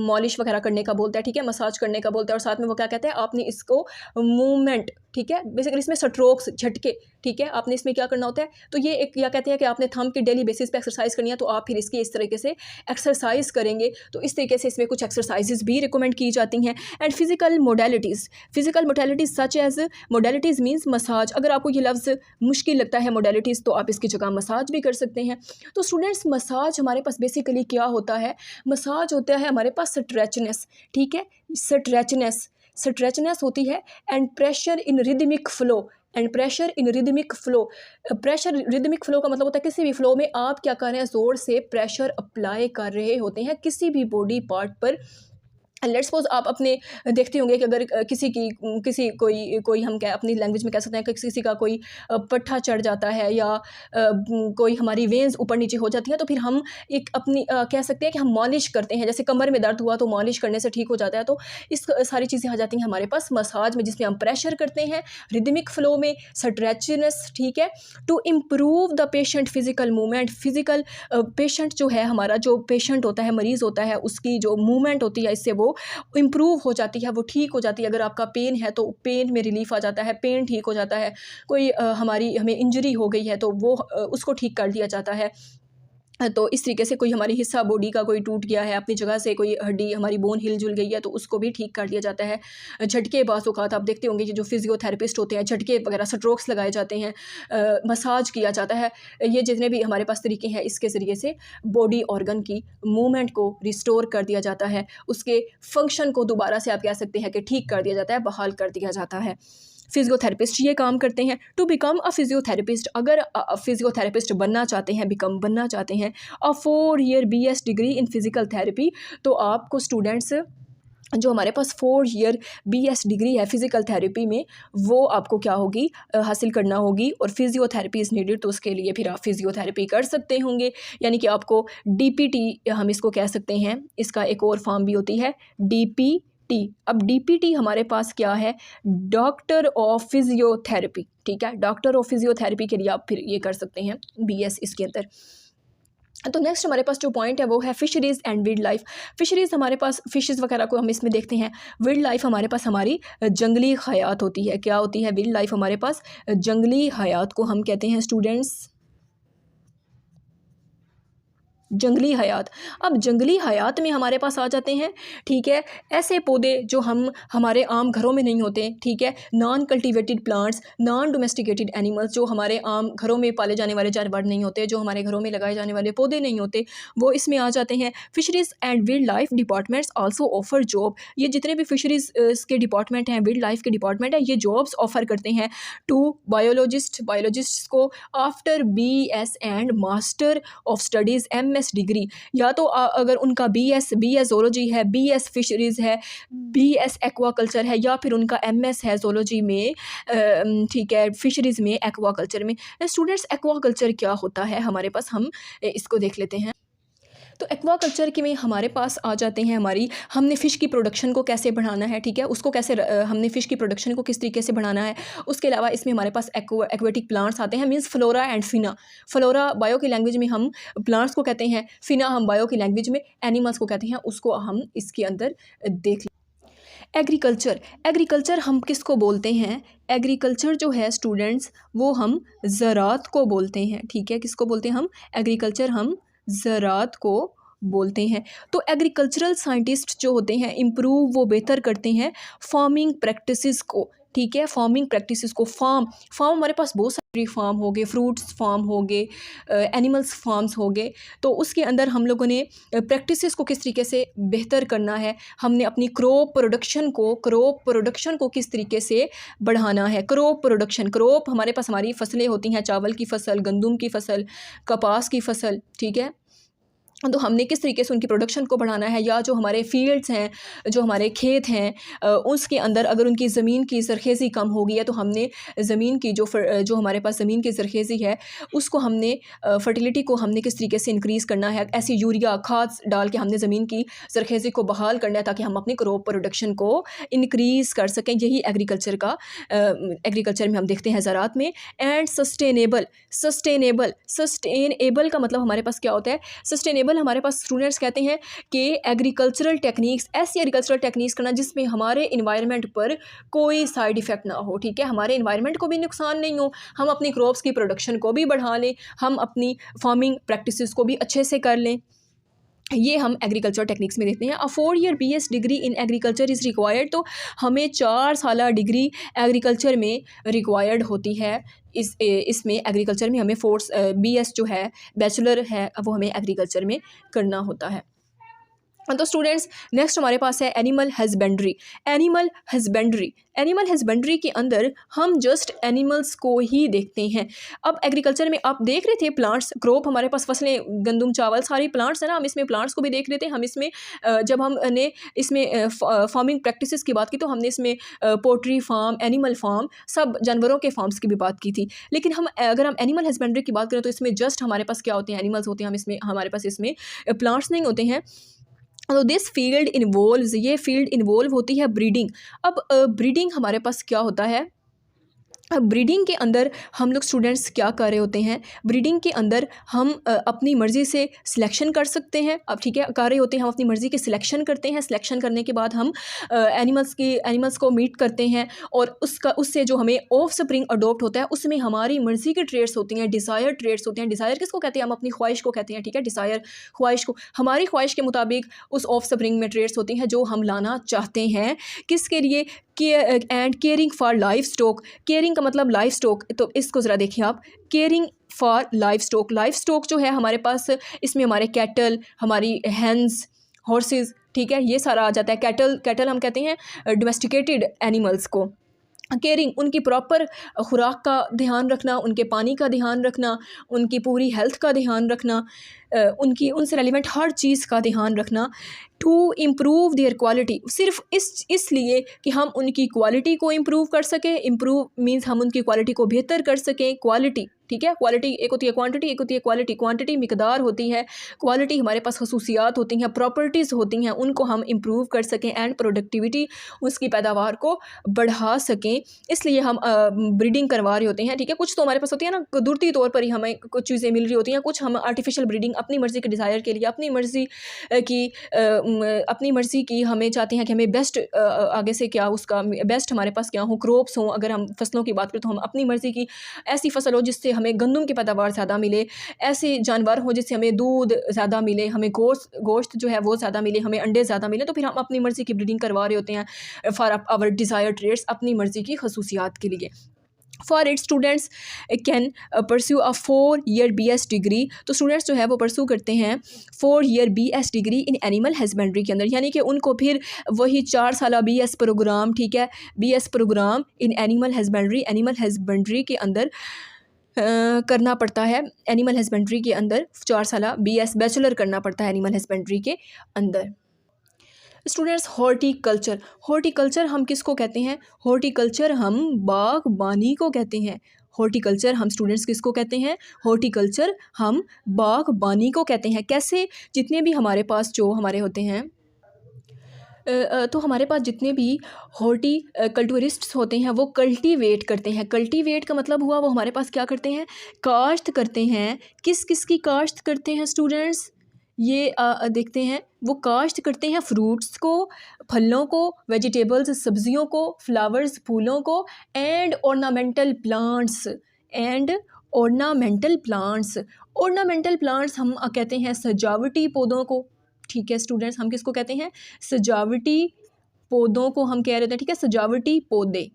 मॉलिश वगैरह करने का बोलता है, ठीक है, मसाज करने का बोलता है, और साथ में वो क्या कहते हैं, आपने इसको मूवमेंट, ठीक है, बेसिकली इसमें स्ट्रोक्स, झटके, ठीक है, आपने इसमें क्या करना होता है। तो ये एक क्या कहते हैं कि आपने थंब की डेली बेसिस पे एक्सरसाइज करनी है, तो आप फिर इसकी इस तरीके से एक्सरसाइज करेंगे। तो इस तरीके से इसमें कुछ एक्सरसाइजेज भी रिकमेंड की जाती हैं। And physical modalities such as modalities means massage. अगर आपको ये लफ्ज़ मुश्किल लगता है मोडेलिटीज़, तो आप इसकी जगह मसाज भी कर सकते हैं। तो स्टूडेंट्स, मसाज हमारे पास बेसिकली क्या होता है, मसाज होता है हमारे पास स्ट्रेचनेस, ठीक है, स्ट्रेचनेस होती है। And pressure in rhythmic flow, pressure rhythmic flow का मतलब होता है किसी भी फ्लो में आप क्या कर रहे हैं, ज़ोर से प्रेशर अप्लाई कर रहे होते हैं किसी भी बॉडी पार्ट पर। लेट्स सपोज आप अपने देखते होंगे कि अगर किसी कोई हम क्या अपनी लैंग्वेज में कह सकते हैं कि किसी का कोई पट्ठा चढ़ जाता है, या कोई हमारी वेन्स ऊपर नीचे हो जाती हैं, तो फिर हम एक अपनी कह सकते हैं कि हम मॉलिश करते हैं। जैसे कमर में दर्द हुआ तो मॉलिश करने से ठीक हो जाता है। तो इस सारी चीज़ें आ जाती हैं हमारे पास मसाज में, जिसमें हम प्रेशर करते हैं, रिदमिक फ्लो में, स्ट्रेचनेस, ठीक है, to improve the patient physical movement. Physical patient जो है हमारा, जो पेशेंट होता है, मरीज़ होता है, उसकी जो मूवमेंट होती है, इससे वो इम्प्रूव हो जाती है, वो ठीक हो जाती है। अगर आपका पेन है तो पेन में रिलीफ आ जाता है, पेन ठीक हो जाता है। कोई हमें इंजरी हो गई है तो वो उसको ठीक कर दिया जाता है। तो इस तरीके से कोई हमारी हिस्सा बॉडी का कोई टूट गया है, अपनी जगह से कोई हड्डी हमारी बोन हिल जुल गई है, तो उसको भी ठीक कर दिया जाता है। झटके बाज़ औक़ात आप देखते होंगे कि जो फिजियोथेरेपिस्ट होते हैं, झटके वगैरह स्ट्रोक्स लगाए जाते हैं, मसाज किया जाता है। ये जितने भी हमारे पास तरीके हैं, इसके ज़रिए से बॉडी ऑर्गन की मूवमेंट को रिस्टोर कर दिया जाता है, उसके फंक्शन को दोबारा से आप कह सकते हैं कि ठीक कर दिया जाता है, बहाल कर दिया जाता है। फिजियोथेरेपिस्ट ये काम करते हैं। टू बिकम अ फिजियोथेरेपिस्ट, अगर फिजियोथेरेपिस्ट बनना चाहते हैं, बनना चाहते हैं, 4 year BS degree in physical therapy, तो आपको स्टूडेंट्स जो हमारे पास 4 ईयर BS डिग्री है फ़िज़िकल थेरेपी में, वो आपको क्या होगी, हासिल करना होगी। और फिजियोथेरेपी इज़ नीडेड, तो उसके लिए फिर आप फिजियोथेरेपी कर सकते होंगे। यानी कि आपको DPT हम इसको कह सकते हैं, इसका एक और फॉर्म भी होती है DPT। अब DPT हमारे पास क्या है, डॉक्टर ऑफ फिजियोथेरेपी, ठीक है, डॉक्टर ऑफ फिजियोथेरेपी के लिए आप फिर ये कर सकते हैं BS इसके अंदर। तो नेक्स्ट हमारे पास जो पॉइंट है वो है fisheries and wild life. Fisheries हमारे पास फिशेज़ वगैरह को हम इसमें देखते हैं। वाइल्ड लाइफ हमारे पास हमारी जंगली हयात होती है। क्या होती है वाइल्ड लाइफ हमारे पास, जंगली हयात को हम कहते हैं स्टूडेंट्स जंगली हयात। अब जंगली हयात में हमारे पास आ जाते हैं, ठीक है, ऐसे पौधे जो हमारे आम घरों में नहीं होते, ठीक है, non cultivated plants, non domesticated animals, जो हमारे आम घरों में पाले जाने वाले जानवर नहीं होते, जो हमारे घरों में लगाए जाने वाले पौधे नहीं होते, वो इसमें आ जाते हैं। Fisheries and wild life departments also offer job. ये जितने भी फिशरीज़ के डिपार्टमेंट हैं, वाइल्ड लाइफ के डिपार्टमेंट हैं, ये जॉब्स ऑफ़र करते हैं टू बायोलॉजिस्ट्स को after BS and master of studies MS S degree, या तो अगर उनका BS ज़ूलॉजी है, BS फिशरीज़ है, BS एक्वाकल्चर है, या फिर उनका MS है ज़ूलॉजी में, ठीक है, फिशरीज़ में, एक्वाकल्चर में। स्टूडेंट्स, एक्वाकल्चर क्या होता है हमारे पास, हम इसको देख लेते हैं। तो एक्वाकल्चर के में हमारे पास आ जाते हैं हमने फ़िश की प्रोडक्शन को कैसे बढ़ाना है, ठीक है, उसको कैसे हमने फ़िश की प्रोडक्शन को किस तरीके से बढ़ाना है। उसके अलावा इसमें हमारे पास एक्वेटिक प्लांट्स आते हैं, means flora and fauna. Flora bio की लैंग्वेज में हम प्लांट्स को कहते हैं, फिना हम बायो की लैंग्वेज में एनिमल्स को कहते हैं। उसको हम इसके अंदर देख एग्रीकल्चर हम किसको बोलते हैं? एग्रीकल्चर जो है स्टूडेंट्स, वो हम ज़रात को बोलते हैं, ठीक है। किसको बोलते हैं हम? एग्रीकल्चर हम ज़रात को बोलते हैं। तो एग्रीकल्चरल साइंटिस्ट जो होते हैं, इम्प्रूव, वो बेहतर करते हैं फार्मिंग प्रैक्टिसेस को, ठीक है। फार्मिंग प्रैक्टिसेस को, फार्म हमारे पास बहुत सारे फार्म हो गए, फ्रूट्स फार्म हो गए, एनिमल्स फार्म्स हो गए। तो उसके अंदर हम लोगों ने प्रैक्टिसेस को किस तरीके से बेहतर करना है, हमने अपनी क्रॉप प्रोडक्शन को किस तरीके से बढ़ाना है। क्रॉप हमारे पास हमारी फसलें होती हैं, चावल की फसल, गंदम की फसल, कपास की फसल, ठीक है। तो हमने किस तरीके से उनकी प्रोडक्शन को बढ़ाना है, या जो हमारे फील्ड्स हैं, जो हमारे खेत हैं, उसके अंदर अगर उनकी ज़मीन की ज़रख़ेज़ी कम हो गई है, तो हमने ज़मीन की जो हमारे पास ज़मीन की ज़रख़ेज़ी है, उसको हमने फर्टिलिटी को हमने किस तरीके से इंक्रीज़ करना है। ऐसी यूरिया खाद डाल के हमने ज़मीन की ज़रख़ेज़ी को बहाल करना है, ताकि हम अपनी क्रॉप प्रोडक्शन को इंक्रीज़ कर सकें। यही एग्रीकल्चर में हम देखते हैं ज़राअत में। एंड सस्टेनेबल का मतलब हमारे पास क्या होता है? सस्टेनेबल हमारे पास स्टूडेंट्स कहते हैं कि एग्रीकल्चरल टेक्निक्स, ऐसी एग्रीकल्चरल टेक्निक्स करना जिसमें हमारे इन्वायरमेंट पर कोई साइड इफ़ेक्ट ना हो, ठीक है, हमारे इन्वायरमेंट को भी नुकसान नहीं हो, हम अपनी क्रॉप्स की प्रोडक्शन को भी बढ़ा लें, हम अपनी फार्मिंग प्रैक्टिसेस को भी अच्छे से कर लें। ये हम एग्रीकल्चर टेक्निक्स में देखते हैं। अ 4-year BS degree in agriculture is required. तो हमें 4 साल डिग्री एग्रीकल्चर में रिक्वायर्ड होती है। इसमें एग्रीकल्चर में हमें BS जो है, बैचलर है, वो हमें एग्रीकल्चर में करना होता है। तो स्टूडेंट्स, नेक्स्ट हमारे पास है एनिमल हस्बेंड्री के अंदर हम जस्ट एनिमल्स को ही देखते हैं। अब एग्रीकल्चर में आप देख रहे थे प्लांट्स, क्रॉप हमारे पास फसलें, गंदम, चावल, सारी प्लांट्स है ना, हम इसमें प्लांट्स को भी देख रहे थे। हम इसमें जब हमने इसमें फार्मिंग प्रैक्टिसेस की बात की, तो हमने इसमें पोल्ट्री फार्म, एनिमल फार्म, सब जानवरों के फार्म्स की भी बात की थी। लेकिन अगर हम एनिमल हस्बेंड्री की बात करें, तो इसमें जस्ट हमारे पास क्या होते हैं? एनिमल्स होते हैं। हमारे पास इसमें प्लांट्स नहीं होते हैं। तो ये फील्ड इन्वॉल्व होती है ब्रीडिंग। अब ब्रीडिंग हमारे पास क्या होता है? अब ब्रीडिंग के अंदर हम लोग स्टूडेंट्स क्या कर रहे होते हैं? ब्रीडिंग के अंदर हम अपनी मर्ज़ी से सिलेक्शन कर सकते हैं। अब ठीक है, कर रहे होते हैं, हम अपनी मर्ज़ी की सिलेक्शन करते हैं। सिलेक्शन करने के बाद हम एनिमल्स को मीट करते हैं, और उससे जो हमें ऑफ स्प्रिंग अडोप्ट होता है, उसमें हमारी मर्ज़ी के ट्रेड्स होती हैं, डिज़ायर ट्रेड्स होते हैं। डिज़ायर किसको कहते हैं? हम अपनी ख्वाहिश को कहते हैं, ठीक है। डिज़ायर, ख्वाहिश को, हमारी ख्वाहिश के मुताबिक उस ऑफ स्प्रिंग में ट्रेड्स होती हैं जो हम लाना चाहते हैं। किसके लिए? Caring for life stock. Caring का मतलब लाइफ स्टॉक, तो इसको ज़रा देखिए आप। केयरिंग फॉर लाइफ स्टॉक जो है हमारे पास, इसमें हमारे कैटल, हमारी हैंस, हॉर्सेस, ठीक है, ये सारा आ जाता है। कैटल हम कहते हैं डोमेस्टिकेटेड एनिमल्स को। केयरिंग, उनकी प्रॉपर खुराक का ध्यान रखना, उनके पानी का ध्यान रखना, उनकी पूरी हेल्थ का ध्यान रखना, उनसे रेलिवेंट हर चीज़ का ध्यान रखना। टू इम्प्रूव देयर क्वालिटी, सिर्फ इसलिए कि हम उनकी क्वालिटी को इम्प्रूव कर सकें। इम्प्रूव मीन्स हम उनकी क्वालिटी को बेहतर कर सकें। क्वालिटी, ठीक है, क्वालिटी एक होती है क्वांटिटी, एक होती है क्वालिटी। क्वांटिटी मिकदार होती है, क्वालिटी हमारे पास खसूसियात होती हैं, प्रॉपर्टीज़ होती हैं, उनको हम इम्प्रूव कर सकें। एंड प्रोडक्टिविटी, उसकी पैदावार को बढ़ा सकें, इसलिए हम ब्रीडिंग करवा रहे होते हैं, ठीक है। कुछ तो हमारे पास होती है ना, कुदरती तौर पर ही हमें कुछ चीज़ें मिल रही होती हैं, कुछ हम आर्टिफिशियल ब्रीडिंग अपनी मर्ज़ी के डिज़ायर के लिए, अपनी मर्ज़ी की हमें चाहते हैं कि हमें बेस्ट, आगे से क्या उसका बेस्ट हमारे पास क्या हो, क्रॉप्स हों। अगर हम फसलों की बात करें, तो हम अपनी मर्ज़ी की ऐसी फसल हो जिससे हमें गंदम की पैदावार ज़्यादा मिले, ऐसे जानवर हो जिससे हमें दूध ज़्यादा मिले, हमें गोश्त जो है वो ज़्यादा मिले, हमें अंडे ज़्यादा मिले। तो फिर हम अपनी मर्ज़ी की ब्रीडिंग करवा रहे होते हैं फॉर आवर डिज़ायर ट्रेड्स, अपनी मर्ज़ी की खसूसियात के लिए। For it students can pursue a 4-year BS degree. तो स्टूडेंट्स जो है वो परस्यू करते हैं 4-year BS degree in animal husbandry के अंदर, यानी कि उनको फिर वही 4 साल BS प्रोग्राम, ठीक है, BS program in animal husbandry के अंदर करना पड़ता है एनिमल हस्बेंड्री के अंदर, 4 साल BS बैचलर करना पड़ता है एनिमल हस्बेंड्री के अंदर। स्टूडेंट्स, हॉर्टिकल्चर, हॉर्टिकल्चर हम किसको कहते हैं? हॉर्टिकल्चर हम बागबानी को कहते हैं। हॉर्टिकल्चर हम स्टूडेंट्स किसको कहते हैं? हॉर्टिकल्चर हम बागबानी को कहते हैं। कैसे? जितने भी हमारे पास जो हमारे होते हैं तो हमारे पास जितने भी हॉर्टी कल्टिवरिस्ट्स होते हैं वो कल्टीवेट करते हैं। कल्टीवेट का मतलब हुआ वो हमारे पास क्या करते हैं? काश्त करते हैं। किस किस की काश्त करते हैं स्टूडेंट्स? ये देखते हैं, वो काश्त करते हैं फ्रूट्स को, फलों को, वेजिटेबल्स सब्जियों को, फ्लावर्स फूलों को, and ornamental plants, and ornamental plants. Ornamental plants हम कहते हैं सजावटी पौधों को। ठीक है स्टूडेंट्स, हम किसको कहते हैं? सजावटी पौधों को हम कह रहे थे। ठीक है, सजावटी पौधे।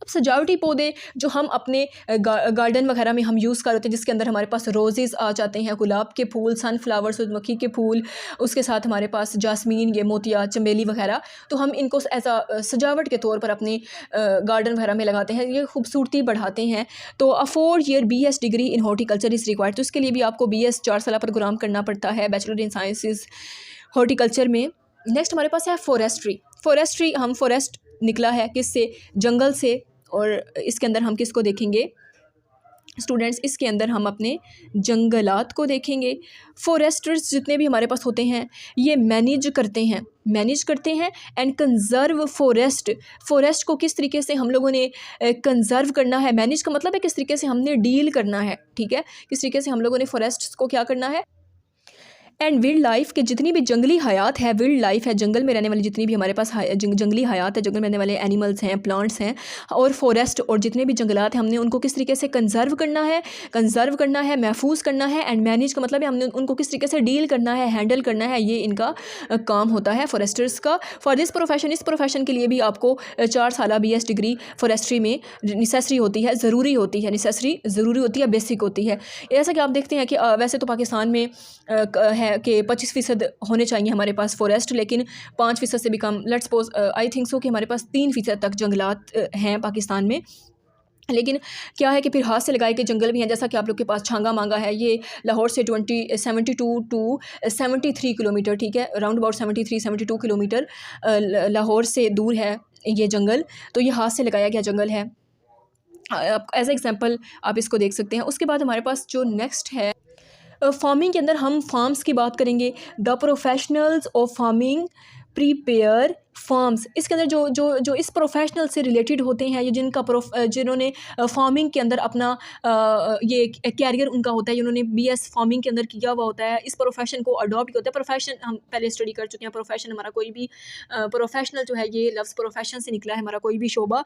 अब सजावटी पौधे जो हम अपने गार्डन वगैरह में हम यूज़ करते हैं, जिसके अंदर हमारे पास रोज़ेज़ आ जाते हैं, गुलाब के फूल, सनफ्लावर, सूरजमुखी के फूल, उसके साथ हमारे पास जास्मीन, ये मोतिया, चमेली वगैरह, तो हम इनको एज आ सजावट के तौर पर अपने गार्डन वगैरह में लगाते हैं। ये खूबसूरती बढ़ाते हैं। तो अ 4 year BS degree in horticulture is required. तो इसके लिए भी आपको BS 4 साल प्रोग्राम करना पड़ता है, बैचलर इन साइंसेस हॉर्टिकल्चर में। नेक्स्ट हमारे पास है फॉरेस्ट्री। फॉरेस्ट्री, हम फॉरेस्ट निकला है किससे? जंगल से। और इसके अंदर हम किसको देखेंगे स्टूडेंट्स? इसके अंदर हम अपने जंगलात को देखेंगे। फॉरेस्टर्स जितने भी हमारे पास होते हैं ये मैनेज करते हैं एंड कंजर्व फॉरेस्ट। फॉरेस्ट को किस तरीके से हम लोगों ने कंजर्व करना है? मैनेज का मतलब है किस तरीके से हमने डील करना है। ठीक है, किस तरीके से हम लोगों ने फॉरेस्ट्स को क्या करना है। एंड विल्ड लाइफ के जितनी भी जंगली हयात है, विल्ड लाइफ है, जंगल में रहने वाली जितनी भी हमारे पास जंगली हयात है, जंगल में रहने वाले एनिमल्स हैं, प्लांट्स हैं, और फॉरेस्ट और जितने भी जंगलात हैं, हमने उनको किस तरीके से कंजर्व करना है, महफूज करना है। एंड मैनेज का मतलब है हमने उनको किस तरीके से डील करना है, हैंडल करना है। ये इनका काम होता है फॉरेस्टर्स का। फॉर दिस प्रोफेशन, इस प्रोफेशन के लिए भी आपको 4 साल BS डिग्री फॉरेस्ट्री में नेसेसरी होती है, ज़रूरी होती है, नेसेसरी ज़रूरी होती है, बेसिक होती है। जैसा कि आप देखते हैं कि वैसे तो पाकिस्तान में है कि 25% होने चाहिए हमारे पास फॉरेस्ट, लेकिन 5% से भी कम, let's suppose I think so कि हमारे पास 3% तक जंगलात हैं पाकिस्तान में। लेकिन क्या है कि फिर हाथ से लगाए के जंगल भी हैं, जैसा कि आप लोग के पास छांगा मांगा है, ये लाहौर से 72 टू 73 किलोमीटर, ठीक है, अराउंड अबाउट 72 किलोमीटर लाहौर से दूर है ये जंगल। तो ये हाथ से लगाया गया जंगल है। एज एग्जाम्पल आप इसको देख सकते हैं। उसके बाद हमारे पास जो नेक्स्ट है फार्मिंग के अंदर हम फार्म्स की बात करेंगे। The professionals of farming prepare farms. इसके अंदर जो जो जो इस प्रोफेशनल से रिलेटेड होते हैं, ये जिन्होंने फार्मिंग के अंदर अपना ये कैरियर उनका होता है, जिन्होंने BS फार्मिंग के अंदर किया हुआ होता है, इस प्रोफेशन को अडॉप्ट होता है। प्रोफेशन हम पहले स्टडी कर चुके हैं। प्रोफेशन हमारा कोई भी प्रोफेशनल जो है, ये लफ्ज़ प्रोफेशन से निकला है, हमारा कोई भी शोबा।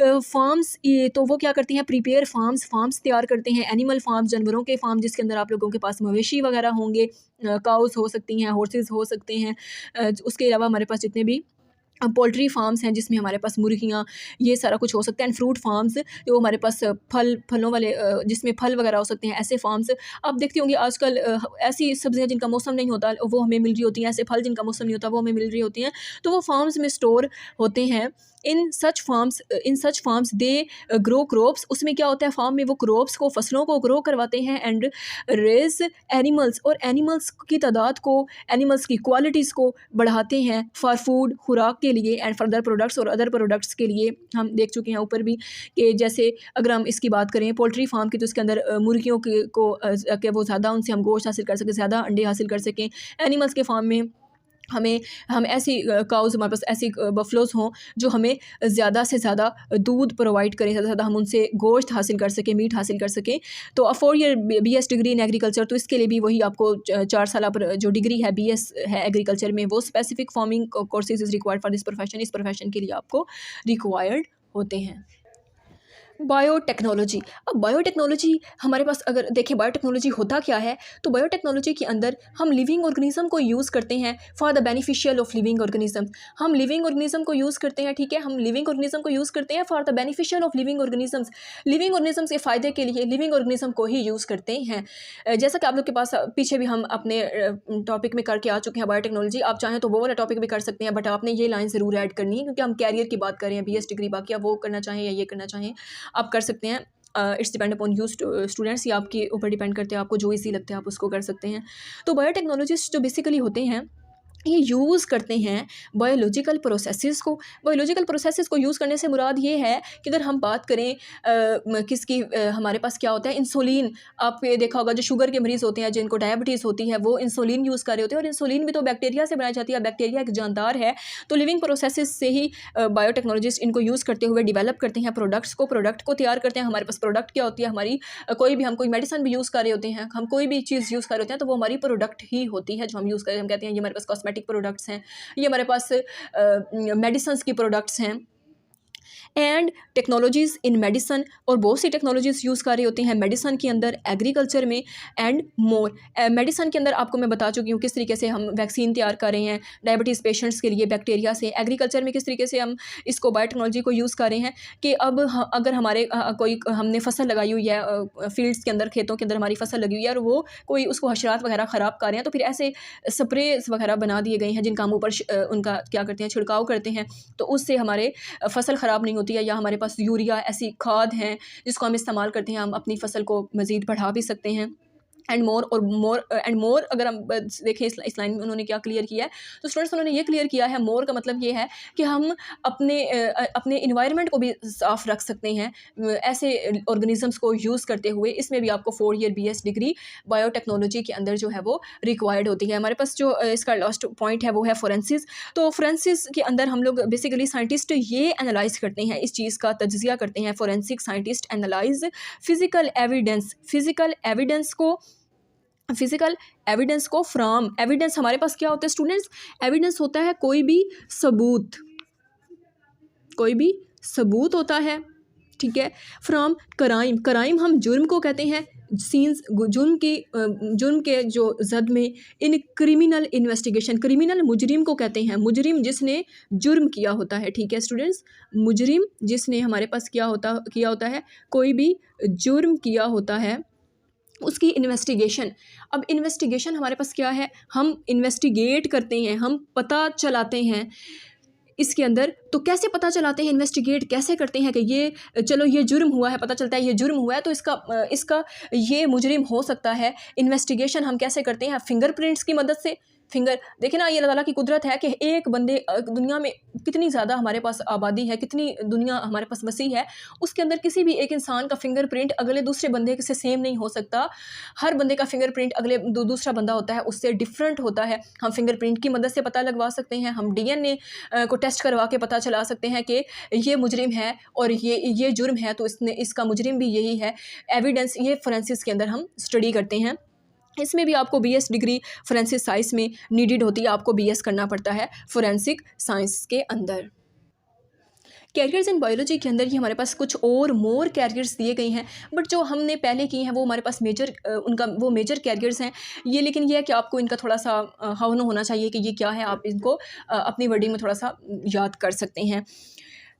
फार्म्स, ये तो वो क्या करती हैं? प्रीपेयर फार्म्स तैयार करते हैं। एनिमल फार्म्स, जानवरों के फार्म, जिसके अंदर आप लोगों के पास मवेशी वगैरह होंगे, काउस हो सकती हैं, हॉर्सेस हो सकते हैं। उसके अलावा हमारे पास जितने भी पोल्ट्री फार्म्स हैं, जिसमें हमारे पास मुर्गियाँ, ये सारा कुछ हो सकता है। एंड फ्रूट फार्म्स, जो हमारे पास फलों वाले, जिसमें फल वगैरह हो सकते हैं, ऐसे फार्म्स। आप देखते होंगे आजकल ऐसी सब्जियाँ जिनका मौसम नहीं होता वो हमें मिल रही होती हैं, ऐसे फल जिनका मौसम नहीं होता वो हमें मिल रही होती हैं। तो वो फार्म्स में स्टोर होते हैं। इन सच फार्म्स दे ग्रो क्रॉप्स। उसमें क्या होता है? फार्म में वो क्रॉप्स को, फसलों को ग्रो करवाते हैं। एंड रेज एनिमल्स, और एनिमल्स की तादाद को, एनिमल्स की क्वालिटीज़ को बढ़ाते हैं फॉर फूड, खुराक के लिए, एंड फर्दर प्रोडक्ट्स और अदर प्रोडक्ट्स के लिए। हम देख चुके हैं ऊपर भी कि जैसे अगर हम इसकी बात करें पोल्ट्री फार्म की, तो इसके अंदर मुर्गियों के वो ज़्यादा, उनसे हम गोश्त हासिल कर सकें, ज़्यादा अंडे हासिल कर सकें। एनिमल्स के फार्म में हम ऐसी काउज़, हमारे पास ऐसी बफलोज़ हों जो हमें ज़्यादा से ज़्यादा दूध प्रोवाइड करें, ज़्यादा से ज़्यादा हम उनसे गोश्त हासिल कर सकें, मीट हासिल कर सकें। तो 4 year BS degree in agriculture, तो इसके लिए भी वही आपको 4 साल पर जो डिग्री है BS है एग्रीकल्चर में, वो specific farming courses is required for this profession. इस प्रोफेशन के लिए आपको रिक्वायर्ड होते हैं। बायोटेक्नोलॉजी। अब बायोटेक्नोलॉजी हमारे पास अगर देखें, बायोटेक्नोलॉजी होता क्या है? तो बायोटेक्नोलॉजी के अंदर हम लिविंग ऑर्गेनिज्म को यूज़ करते हैं for the beneficial of living organism. हम लिविंग ऑर्गेनिज्म को यूज़ करते हैं, ठीक है, हम लिविंग ऑर्गेनिज्म को यूज़ करते हैं for the beneficial of living organisms. Living organisms के फ़ायदे के लिए लिविंग ऑर्गेनिज्म को ही यूज़ करते हैं। जैसा कि आप लोग के पास पीछे भी हम अपने टॉपिक में करके आ चुके हैं बायोटेक्नोलॉजी। आप चाहें तो वो वाला टॉपिक भी कर सकते हैं, बट आपने ये लाइन ज़रूर ऐड करनी है, क्योंकि हम कैरियर की बात कर रहे हैं, BS डिग्री, बाकी आप वो करना चाहें या ये करना चाहें आप कर सकते हैं। It's depend upon you students, ये आपके ऊपर डिपेंड करते हैं, आपको जो ईजी लगता है आप उसको कर सकते हैं। तो बायोटेक्नोलॉजिस्ट जो बेसिकली होते हैं ये यूज़ करते हैं बायोलॉजिकल प्रोसेसेस को। बायोलॉजिकल प्रोसेसेस को यूज़ करने से मुराद ये है कि अगर हम बात करें किसकी, हमारे पास क्या होता है इंसुलिन। आपने देखा होगा जो शुगर के मरीज़ होते हैं, जिनको डायबिटीज़ होती है, वो इंसुलिन यूज़ कर रहे होते हैं, और इंसुलिन भी तो बैक्टीरिया से बनाई जाती है। बैक्टीरिया एक जानदार है, तो लिविंग प्रोसेसेस से ही बायोटेक्नोलॉजिस्ट इनको यूज़ करते हुए डिवेलप करते हैं प्रोडक्ट को तैयार करते हैं। हमारे पास प्रोडक्ट क्या होती है, हमारी हम कोई मेडिसिन भी यूज़ कर रहे होते हैं, हम कोई भी चीज़ यूज़ कर रहे होते हैं, तो वो हमारी प्रोडक्ट ही होती है जो हम यूज़ कर रहे हैं। हम कहते हैं ये हमारे पास कॉस्मेटिक प्रोडक्ट्स हैं, ये हमारे पास मेडिसिन्स की प्रोडक्ट्स हैं। एंड टेक्नोलॉजीज़ इन मेडिसन, और बहुत सी टेक्नोलॉजीज़ यूज़ कर रही होती हैं मेडिसन के अंदर, एग्रीकल्चर में एंड मोर। मेडिसन के अंदर आपको मैं बता चुकी हूँ किस तरीके से हम वैक्सीन तैयार कर रहे हैं डायबिटीज़ पेशेंट्स के लिए बैक्टीरिया से। एग्रीकल्चर में किस तरीके से हम इसको बायोटेक्नोलॉजी को यूज़ कर रहे हैं कि अब अगर हमारे कोई हमने फसल लगाई हुई है फील्ड्स के अंदर, खेतों के अंदर हमारी फसल लगी हुई है, और वो कोई उसको हशरात वगैरह ख़राब कर रहे हैं, तो फिर ऐसे स्प्रेस वगैरह बना दिए गए हैं जिनका हम ऊपर उनका क्या करते हैं, छिड़काव करते हैं, तो उससे हमारे फसल ख़राब नहीं होती है। या हमारे पास यूरिया ऐसी खाद हैं जिसको हम इस्तेमाल करते हैं, हम अपनी फसल को मज़ीद बढ़ा भी सकते हैं। एंड मोर अगर हम देखें इस लाइन में उन्होंने क्या क्लियर किया है, तो स्टूडेंट्स उन्होंने ये क्लियर किया है, मोर का मतलब ये है कि हम अपने इन्वायरमेंट को भी साफ़ रख सकते हैं ऐसे ऑर्गेनिजम्स को यूज़ करते हुए। इसमें भी आपको 4 ईयर BS डिग्री बायोटेक्नोलॉजी के अंदर जो है वो रिक्वायर्ड होती है। हमारे पास जो इसका लास्ट पॉइंट है वो है फोरेंसिस। तो फोरेंसिस के अंदर हम लोग बेसिकली साइंटिस्ट ये एनालाइज करते हैं, इस चीज़ का तज्ज़िया करते हैं। Forensic scientist analyse physical evidence को फ्रॉम। एविडेंस हमारे पास क्या होता है स्टूडेंट्स, एविडेंस होता है कोई भी सबूत होता है, ठीक है। फ्रॉम क्राइम हम जुर्म को कहते हैं, सीन्स जुर्म के जो जद में। इन क्रिमिनल इन्वेस्टिगेशन, क्रिमिनल मुजरिम को कहते हैं, मुजरिम जिसने जुर्म किया होता है, ठीक है स्टूडेंट्स। मुजरिम जिसने हमारे पास किया होता है, कोई भी जुर्म किया होता है, उसकी इन्वेस्टिगेशन। अब इन्वेस्टिगेशन हमारे पास क्या है, हम इन्वेस्टिगेट करते हैं, हम पता चलाते हैं इसके अंदर। तो कैसे पता चलाते हैं, इन्वेस्टिगेट कैसे करते हैं कि ये चलो ये जुर्म हुआ है, पता चलता है ये जुर्म हुआ है, तो इसका ये मुजरिम हो सकता है। इन्वेस्टिगेशन हम कैसे करते हैं, फिंगरप्रिंट्स की मदद से। देखिए ना, ये अल्लाह ताला की कुदरत है कि एक बंदे दुनिया में कितनी ज़्यादा हमारे पास आबादी है, कितनी दुनिया हमारे पास वसी है, उसके अंदर किसी भी एक इंसान का फिंगरप्रिंट अगले दूसरे बंदे से सेम नहीं हो सकता। हर बंदे का फिंगरप्रिंट अगले दूसरा बंदा होता है उससे डिफरेंट होता है। हम फिंगरप्रिंट की मदद से पता लगवा सकते हैं, हम DNA को टेस्ट करवा के पता चला सकते हैं कि ये मुजरिम है और ये जुर्म है, तो इसका मुजरिम भी यही है। एविडेंस ये फोरेंसिक्स के अंदर हम स्टडी करते हैं। इसमें भी आपको BS डिग्री फोरेंसिक साइंस में नीडेड होती है, आपको BS करना पड़ता है फोरेंसिक साइंस के अंदर। कैरियर्स इन बायोलॉजी के अंदर ही हमारे पास कुछ और मोर कैरियर्स दिए गए हैं, बट जो हमने पहले किए हैं वो हमारे पास मेजर कैरियर्स हैं ये। लेकिन ये है कि आपको इनका थोड़ा सा हवन होना चाहिए कि ये क्या है, आप इनको अपनी वर्डिंग में थोड़ा सा याद कर सकते हैं।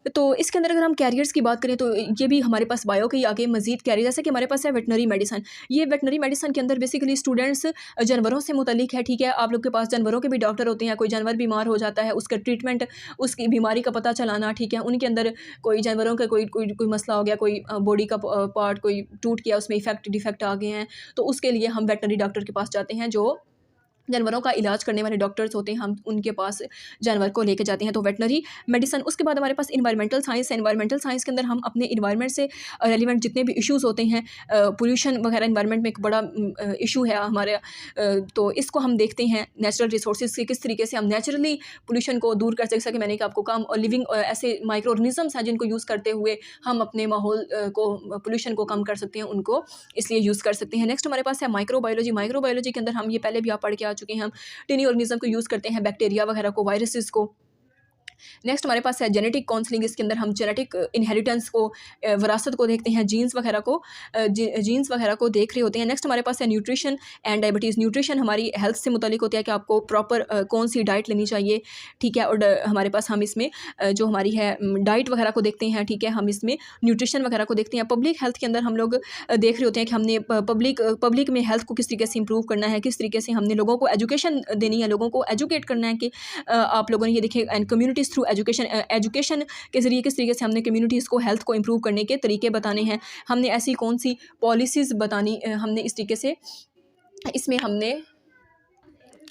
तो इसके अंदर अगर हम कैरियर्स की बात करें तो ये भी हमारे पास बायो के आगे मजीद कैरियर, जैसे कि हमारे पास है वेटनरी मेडिसन। ये वेटनरी मेडिसन के अंदर बेसिकली स्टूडेंट्स जानवरों से मुतल्लिक है, ठीक है। आप लोग के पास जानवरों के भी डॉक्टर होते हैं, कोई जानवर बीमार हो जाता है, उसका ट्रीटमेंट, उसकी बीमारी का पता चलाना, ठीक है। उनके अंदर कोई जानवरों का कोई मसला हो गया, कोई बॉडी का पार्ट कोई टूट गया, उसमें डिफेक्ट आ गए हैं, तो उसके लिए हम वेटनरी डॉक्टर के पास जाते हैं, जो जानवरों का इलाज करने वाले डॉक्टर्स होते हैं, हम उनके पास जानवर को लेके जाते हैं, तो वेटनरी मेडिसन। उसके बाद हमारे पास इन्वायरमेंटल साइंस है। इन्वायरमेंटल साइंस के अंदर हम अपने इन्वायरमेंट से रेलिवेंट जितने भी इश्यूज़ होते हैं, पोल्यूशन वगैरह इन्वायरमेंट में एक बड़ा इशू है हमारे, तो इसको हम देखते हैं नेचुरल रिसोर्सेज से किस तरीके से हम नेचुरली पोल्यूशन को दूर कर सकते हैं। मैंने कहा आपको कम और लिविंग ऐसे माइक्रो ऑर्गेनिजम्स हैं जिनको यूज़ करते हुए हम अपने माहौल को पोल्यूशन को कम कर सकते हैं, उनको इसलिए यूज़ कर सकते हैं। नेक्स्ट हमारे पास है माइक्रोबायोलॉजी। माइक्रोबायोलॉजी के अंदर हम ये पहले भी आप पढ़ के आ चुके हैं, हम टिनी ऑर्गेनिज्म को यूज़ करते हैं, बैक्टीरिया वगैरह को, वायरसेस को। नेक्स्ट हमारे पास है जेनेटिक काउंसलिंग। इसके अंदर हम जेनेटिक इनहेरिटेंस को, विरासत को देखते हैं, जीन्स वगैरह को देख रहे होते हैं। नेक्स्ट हमारे पास है न्यूट्रिशन एंड डायबिटीज़। न्यूट्रिशन हमारी हेल्थ से मुतालिक होता है कि आपको प्रॉपर कौन सी डाइट लेनी चाहिए, ठीक है। और हमारे पास हम इसमें जो हमारी है डाइट वगैरह को देखते हैं, ठीक है। हम इसमें न्यूट्रिशन वगैरह को देखते हैं। पब्लिक हेल्थ के अंदर हम लोग देख रहे होते हैं कि हमने पब्लिक में हेल्थ को किस तरीके से इंप्रूव करना है, किस तरीके से हमने लोगों को एजुकेशन देनी है, लोगों को एजुकेट करना है कि आप लोगों ने ये देखिए, and community through education, education के ज़रिए किस तरीके से हमने कम्युनिटीज़ को हेल्थ को इम्प्रूव करने के तरीके बताने हैं। हमने ऐसी कौन सी पॉलिसीज़ बतानी, हमने इस तरीके से इसमें हमने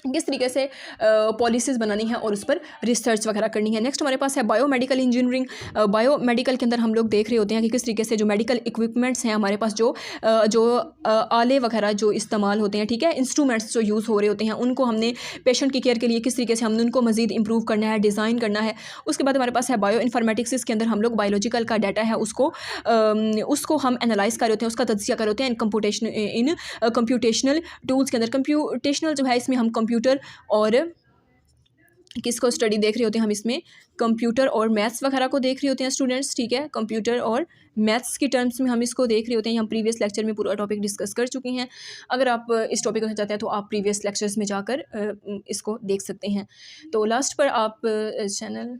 किस तरीके से पॉलिसीज़ बनानी है और उस पर रिसर्च वगैरह करनी है। नेक्स्ट हमारे पास है बायोमेडिकल इंजीनियरिंग। बायोमेडिकल के अंदर हम लोग देख रहे होते हैं कि किस तरीके से जो मेडिकल इक्विपमेंट्स हैं हमारे पास, जो आले वगैरह जो इस्तेमाल होते हैं, ठीक है, इंस्ट्रूमेंट्स जो यूज़ हो रहे होते हैं, उनको हमने पेशेंट की केयर के लिए किस तरीके से हमने उनको मज़ीद इंप्रूव करना है, डिज़ाइन करना है। उसके बाद हमारे पास है बायो इन्फॉर्मेटिक्स। इसके अंदर हम लोग बायोलॉजिकल का डाटा है उसको हम एनालाइज़ कर रहे होते हैं, उसका तज्ज़िया कर रहे होते हैं इन कंप्यूटेशनल टूल्स के अंदर। कंप्यूटेशनल जो है इसमें हम कंप्यूटर और किसको स्टडी देख रहे होते हैं, हम इसमें कंप्यूटर और मैथ्स वगैरह को देख रहे होते हैं स्टूडेंट्स, ठीक है। कंप्यूटर और मैथ्स की टर्म्स में हम इसको देख रहे होते हैं। हम प्रीवियस लेक्चर में पूरा टॉपिक डिस्कस कर चुके हैं। अगर आप इस टॉपिक को चाहते हैं तो आप प्रीवियस लेक्चर्स में जाकर इसको देख सकते हैं। तो लास्ट पर आप चैनल